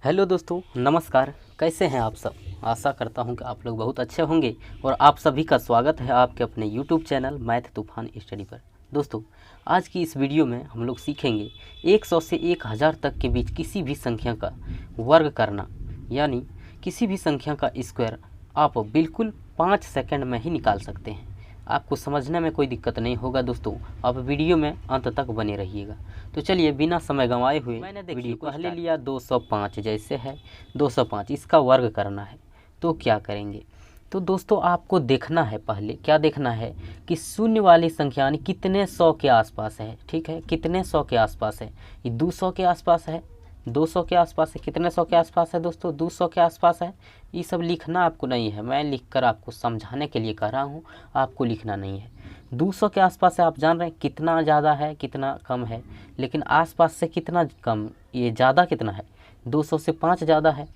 Hello दोस्तों, नमस्कार। कैसे हैं आप सब? आशा करता हूं कि आप लोग बहुत अच्छे होंगे और आप सभी का स्वागत है आपके अपने यूट्यूब चैनल मैथ तूफान स्टडी पर। दोस्तों, आज की इस वीडियो में हम लोग सीखेंगे 100 से 1000 तक के बीच किसी भी संख्या का वर्ग करना, यानी किसी भी संख्या का स्क्वायर आप बिल्कुल 5 सेकंड में ही निकाल सकते हैं। आपको समझने में कोई दिक्कत नहीं होगा दोस्तों, आप वीडियो में अंत तक बने रहिएगा। तो चलिए बिना समय गंवाए हुए मैंने वीडियो पहले लिया 205, जैसे है 205 इसका वर्ग करना है। तो क्या करेंगे? तो दोस्तों आपको देखना है, पहले क्या देखना है कि शून्य वाली संख्या यानी कितने 100 के आसपास है। ठीक है, कितने 100 के आसपास है? ये 200 के आसपास है, 200 के आसपास है। कितने 100 के आसपास है दोस्तों? 200 के आसपास है। ये सब लिखना आपको नहीं है, मैं लिखकर आपको समझाने के लिए कह रहा हूँ, आपको लिखना नहीं है। 200 के आसपास है, आप जान रहे हैं कितना ज़्यादा है कितना कम है, लेकिन आसपास से कितना कम, ये ज़्यादा कितना है? 200 से 5 ज़्यादा है,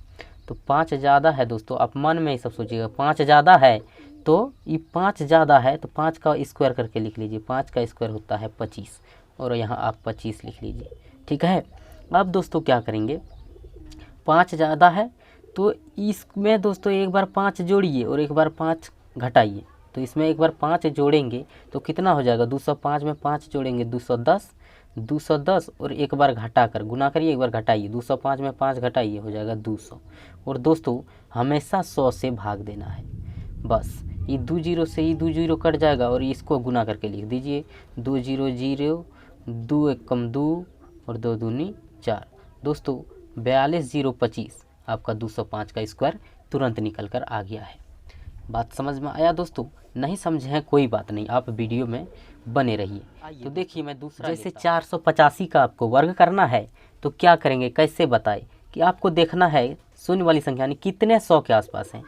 तो 5 ज़्यादा है दोस्तों। आप मन में ये सब सोचिएगा, 5 ज़्यादा है तो ये 5 ज़्यादा है तो 5 का स्क्वायर करके लिख लीजिए। 5 का स्क्वायर होता है 25 और यहाँ आप 25 लिख लीजिए। ठीक है, अब दोस्तों क्या करेंगे, 5 ज़्यादा है तो इसमें दोस्तों एक बार 5 जोड़िए और एक बार 5 घटाइए। तो इसमें एक बार 5 जोड़ेंगे तो कितना हो जाएगा? 205 में 5 जोड़ेंगे 210, 210 और एक बार घटा कर गुना करिए, एक बार घटाइए। 205 में 5 घटाइए, हो जाएगा 200। और दोस्तों हमेशा 100 से भाग देना है, बस। ये 2 जीरो से ये 2 जीरो कट जाएगा और इसको गुना करके लिख दीजिए। 2 जीरो जीरो, 2 एक कम 2 और 2 दूनी 4। दोस्तों 42,025 आपका 205 का स्क्वायर तुरंत निकल कर आ गया है। बात समझ में आया दोस्तों? नहीं समझे हैं कोई बात नहीं, आप वीडियो में बने रहिए। तो देखिए मैं दूसरा, जैसे 485 का आपको वर्ग करना है तो क्या करेंगे, कैसे बताए कि आपको देखना है शून्य वाली संख्या यानी कितने 100 के आसपास है।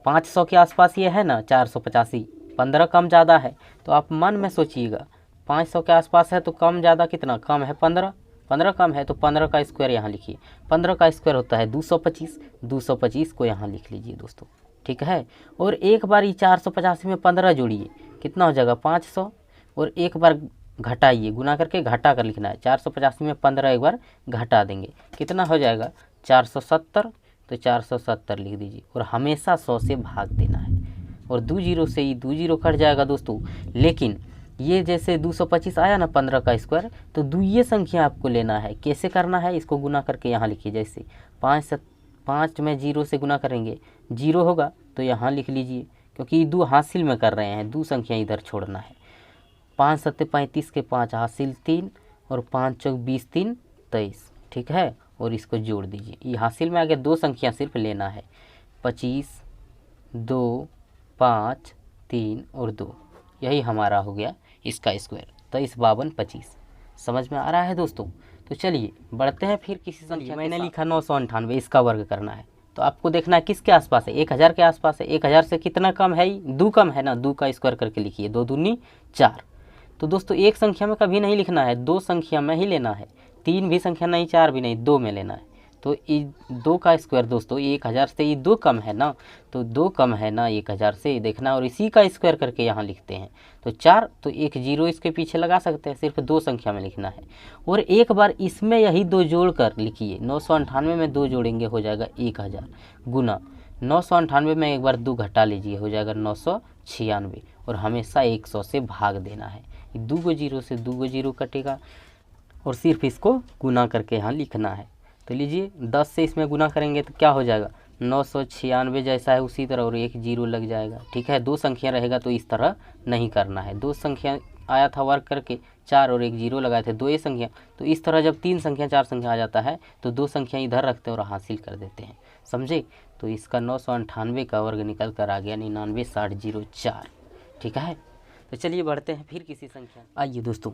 500 के आसपास ये है ना 485, 15 कम ज़्यादा है। तो आप मन में सोचिएगा 500 के आसपास है तो कम ज़्यादा कितना? कम है 15, 15 कम है तो 15 का स्क्वायर यहाँ लिखिए। 15 का स्क्वायर होता है 225, 225 को यहाँ लिख लीजिए दोस्तों। ठीक है, और एक बार ये 485 में 15 जोड़िए, कितना हो जाएगा? 500। और एक बार घटाइए, गुना करके घटा कर लिखना है। 485 में 15 एक बार घटा देंगे, कितना हो जाएगा? 470। तो 470 लिख दीजिए और हमेशा 100 से भाग देना है। और 2 जीरो से ये 2 जीरो कट जाएगा दोस्तों, लेकिन ये जैसे 225 आया ना 15 का स्क्वायर, तो द्वितीय संख्या आपको लेना है। कैसे करना है? इसको गुना करके यहाँ लिखिए। जैसे 5 में 0 से गुना करेंगे, 0 होगा तो यहाँ लिख लीजिए, क्योंकि 2 हासिल में कर रहे हैं, 2 संख्या इधर छोड़ना है। 5 सत्ते 35 के 5 हासिल 3 और 5 चौक 20 3 23। ठीक है, और इसको जोड़ दीजिए। ये हासिल में आगे 2 संख्या सिर्फ लेना है, 25, 2, 5, 3 और 2। यही हमारा हो गया इसका स्क्वायर, 23, 52, 25। समझ में आ रहा है दोस्तों? तो चलिए बढ़ते हैं फिर किसी संख्या। मैंने लिखा 998, इसका वर्ग करना है। तो आपको देखना है किसके आसपास है? 1000 के आसपास है। 1000 से कितना कम है? 2 कम है ना, 2 का स्क्वायर करके लिखिए। 2 दूनी 4। तो दोस्तों एक संख्या में कभी नहीं लिखना है, 2 संख्या में ही लेना है। 3 भी संख्या नहीं, 4 भी नहीं, 2 में लेना है। तो 2 का स्क्वायर दोस्तों 1000 से ये 2 कम है ना, तो 2 कम है ना 1000 से, देखना। और इसी का स्क्वायर करके यहाँ लिखते हैं। तो 4, तो एक 0 इसके पीछे लगा सकते हैं, सिर्फ 2 संख्या में लिखना है। और एक बार इसमें यही 2 जोड़ कर लिखिए। 998 में 2 जोड़ेंगे हो जाएगा 1000, गुना 998 में एक बार 2 घटा लीजिए, हो जाएगा 996। और हमेशा 100 से भाग देना है। 2 जीरो से 2 जीरो कटेगा और सिर्फ इसको गुना करके यहाँ लिखना है। तो लीजिए 10 से इसमें गुना करेंगे तो क्या हो जाएगा? 996 जैसा है उसी तरह, और एक 0 लग जाएगा। ठीक है, 2 संख्या रहेगा तो इस तरह नहीं करना है। 2 संख्या आया था वर्ग करके, 4 और एक 0 लगाए थे, 2 ये संख्या। तो इस तरह जब 3 संख्या 4 संख्या आ जाता है तो 2 संख्या इधर रखते हैं और हासिल कर देते हैं, समझे? तो इसका 998 का वर्ग निकल कर आ गया 99,6004। ठीक है, तो चलिए बढ़ते हैं फिर किसी संख्या। आइए दोस्तों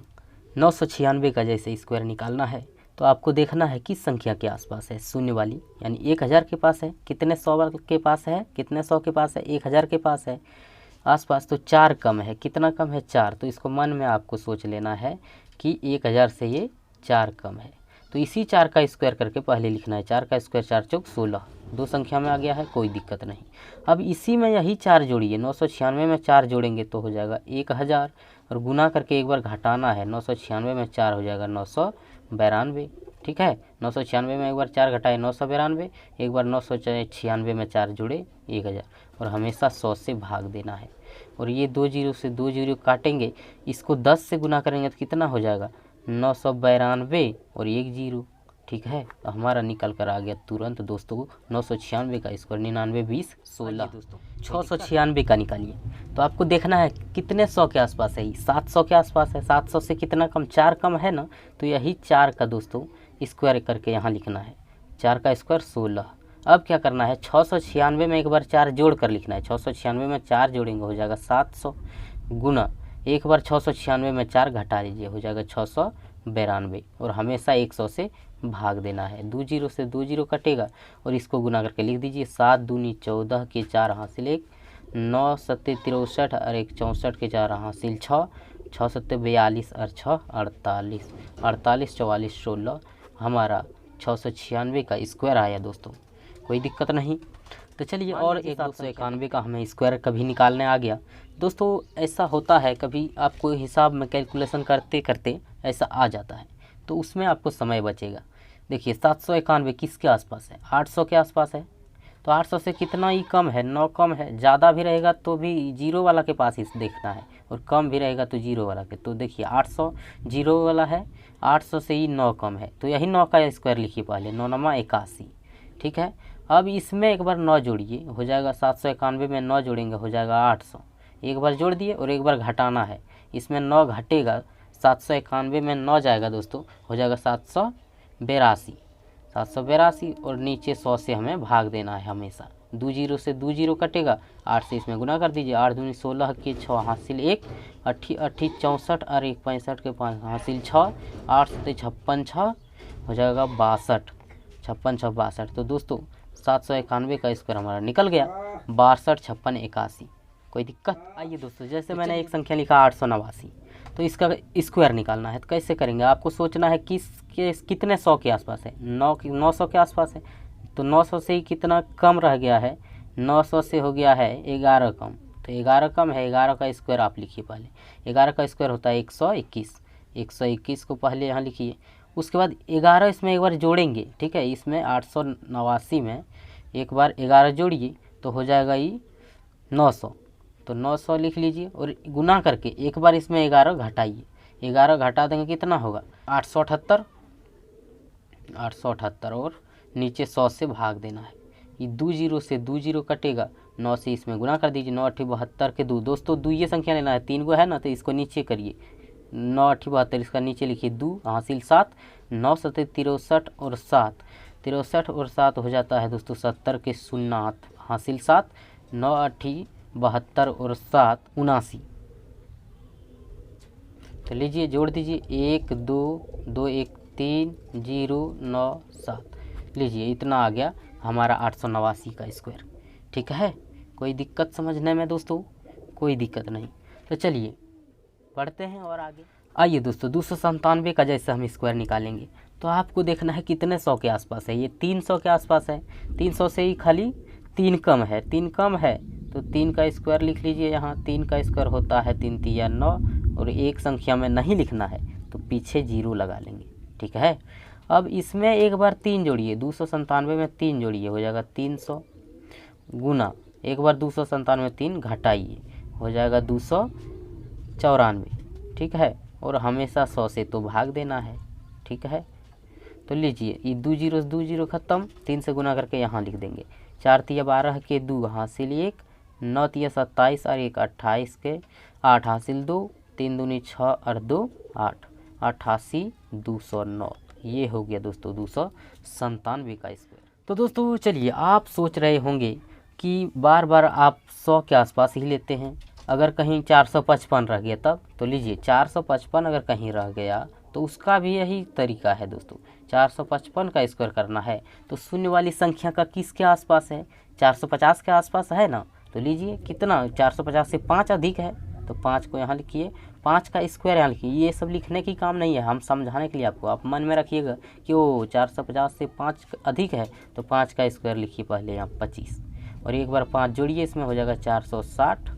996 का जैसे स्क्वायर निकालना है तो आपको देखना है किस संख्या के आसपास है। शून्य वाली यानी 1000 के पास है, कितने 100 के पास है, कितने 100 के पास है, 1000 के पास है आसपास। तो 4 कम है, कितना कम है? 4। तो इसको मन में आपको सोच लेना है कि 1000 से ये 4 कम है। तो इसी 4 का स्क्वायर करके पहले लिखना है। 4 का स्क्वायर 4 चौक 16, 2 संख्या में आ गया है, कोई दिक्कत नहीं। अब इसी में यही 4 जोड़िए। 996 में 4 जोड़ेंगे तो हो जाएगा 1000, और गुना करके एक बार घटाना है। 996 में 4 हो जाएगा 992। ठीक है। 996 में एक बार 4 घटाए 992, एक बार 996 में 4 जुड़े 1000, और हमेशा 100 से भाग देना है। और ये 2 जीरो से 2 जीरो काटेंगे, इसको 10 से गुना करेंगे तो कितना हो जाएगा 992 और 1 जीरो, ठीक है। तो हमारा निकल कर आ गया तुरंत दोस्तों 996 का स्क्वायर, 99 20 16 दोस्तों 696 का निकालिए। तो आपको देखना है कितने 100 के आसपास है, 700 के आसपास है। 700 से कितना कम, 4 कम है ना, तो यही 4 का दोस्तों स्क्वायर करके यहाँ लिखना है। 4 का स्क्वायर 16। अब क्या करना है, 696 में एक बार 4 जोड़ कर लिखना है। 696 में 4 जोड़ेंगे हो जाएगा 700, गुना एक बार 696 में 4 घटा लीजिए हो जाएगा 692, और हमेशा 100 से भाग देना है। 2 जीरो से 2 जीरो कटेगा और इसको गुना करके लिख दीजिए। 7 दूनी 14 के 4 हासिल 1, 9 सत्ते 63 और 1 64 के 4 हासिल 6, 6 सत्ते 42 और 6 48, 48 44 16, हमारा 696 का स्क्वायर आया दोस्तों। कोई दिक्कत नहीं। तो चलिए और एक 291 का हमें स्क्वायर कभी निकालने आ गया दोस्तों। ऐसा होता है कभी आपको हिसाब में कैलकुलेशन करते करते ऐसा आ जाता है, तो उसमें आपको समय बचेगा। देखिए 791 किसके आसपास है, 800 के आसपास है। तो 800 से कितना ही कम है, 9 कम है। ज़्यादा भी रहेगा तो भी जीरो वाला के पास ही देखना है, और कम भी रहेगा तो जीरो वाला के। तो देखिए 800 जीरो वाला है, 800 से ही 9 कम है, तो यही 9 का स्क्वायर लिखिए पहले, 9 9 81, ठीक है। अब इसमें एक बार 9 जोड़िए हो जाएगा, 791 में 9 जोड़ेंगे हो जाएगा 800, एक बार जोड़ दिए और एक बार घटाना है। इसमें 9 घटेगा, 791 में 9 जाएगा दोस्तों हो जाएगा 782, 782, और नीचे 100 से हमें भाग देना है हमेशा। 2 जीरो से 2 जीरो कटेगा, 8 से इसमें गुना कर दीजिए। 8 दूनी 16 के 6 हासिल 1, 80 80 64 और 1 65 के 5 हासिल 6, 8 से 56 6 हो जाएगा 62, 56 6 62। तो दोस्तों 791 का स्क्वायर हमारा निकल गया 62 56 81। कोई दिक्कत? आइए दोस्तों, जैसे मैंने एक संख्या लिखा 889, तो इसका स्क्वायर निकालना है। तो कैसे करेंगे, आपको सोचना है कितने 100 के आसपास है, 900 के आसपास है। तो 900 से ही कितना कम रह गया है, 900 से हो गया है 11 कम। तो 11 कम है, 11 का स्क्वायर आप लिखिए पहले। 11 का स्क्वायर होता है 121, 121 को पहले यहाँ लिखिए। उसके बाद 11 इसमें एक बार जोड़ेंगे, ठीक है। इसमें 889 में एक बार 11 जोड़िए तो हो जाएगा ये 900, तो 900 लिख लीजिए, और गुना करके एक बार इसमें 11 घटाइए। 11 घटा देंगे कितना होगा 878, 878, और नीचे 100 से भाग देना है। ये 2 जीरो से 2 जीरो कटेगा, 9 से इसमें गुना कर दीजिए। 9 8 72 के 2 दोस्तों, 2 ये संख्या लेना है, 3 गो है ना, तो इसको नीचे करिए। 9 8 72, इसका नीचे लिखिए 2 हासिल 7, 9 7 63 और 7, 63 और 7 हो जाता है दोस्तों 70 के 0 हासिल 7, 9 8 72 और 7 79। तो लीजिए जोड़ दीजिए, 1 2 2 1 3 0 9 7। लीजिए इतना आ गया हमारा 889 का स्क्वायर, ठीक है। कोई दिक्कत समझने में दोस्तों? कोई दिक्कत नहीं। तो चलिए पढ़ते हैं और आगे। आइए दोस्तों 297 का जैसे हम स्क्वायर निकालेंगे, तो आपको देखना है कितने 100 के आसपास है। ये 300 के आसपास है, 300 से ही खाली 3 कम है, 3 कम है तो 3 का स्क्वायर लिख लीजिए यहाँ। 3 का स्क्वायर होता है 3 3 9, और एक संख्या में नहीं लिखना है तो पीछे जीरो लगा लेंगे, ठीक है। अब इसमें एक बार 3 जोड़िए, 297 में 3 जोड़िए हो जाएगा 300, गुना एक बार 297 में 3 घटाइए हो जाएगा 294, ठीक है। और हमेशा 100 से तो भाग देना है, ठीक है। तो लीजिए ये 2 जीरो से 2 जीरो खत्म, 3 से गुना करके यहाँ लिख देंगे। 4 तिया 12 के 2 हासिल 1, 9 तिया 27 और 1 28 के 8 हासिल 2, 3 दूनी 6 और 2 8, 88 209। ये हो गया दोस्तों 297 का स्क्वायर। तो दोस्तों चलिए, आप सोच रहे होंगे कि बार बार आप 100 के आसपास ही लेते हैं, अगर कहीं 455 रह गया तब। तो लीजिए 455 अगर कहीं रह गया तो उसका भी यही तरीका है दोस्तों। 455 का स्क्वायर करना है तो शून्य वाली संख्या का किसके आसपास है, 450 के आसपास है ना। तो लीजिए कितना, 450 से 5 अधिक है तो 5 को यहाँ लिखिए, 5 का स्क्वायर यहाँ लिखिए। ये सब लिखने की काम नहीं है, हम समझाने के लिए आपको, आप मन में रखिएगा कि वो 450 से 5 अधिक है तो 5 का स्क्वायर लिखिए पहले यहाँ 25, और एक बार 5 जोड़िए इसमें हो जाएगा 460,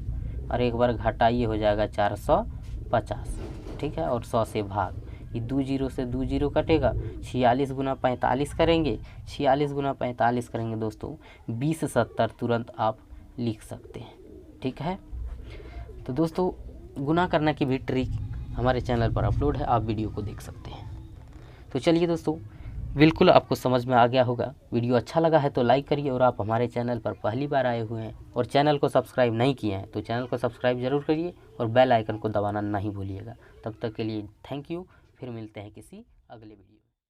और एक बार घटाइए हो जाएगा 450, ठीक है। और 100 से भाग, ये 2 जीरो से 2 जीरो कटेगा, 46 गुना 45 करेंगे, 46 गुना 45 करेंगे दोस्तों 2070 तुरंत आप लिख सकते हैं। ठीक है, तो दोस्तों गुना करने की भी ट्रिक हमारे चैनल पर अपलोड है, आप वीडियो को देख सकते हैं। तो चलिए दोस्तों, बिल्कुल आपको समझ में आ गया होगा। वीडियो अच्छा लगा है तो लाइक करिए, और आप हमारे चैनल पर पहली बार आए हुए हैं और चैनल को सब्सक्राइब नहीं किए हैं तो चैनल को सब्सक्राइब ज़रूर करिए और बेल आइकन को दबाना नहीं भूलिएगा। तब तक के लिए थैंक यू, फिर मिलते हैं किसी अगले वीडियो।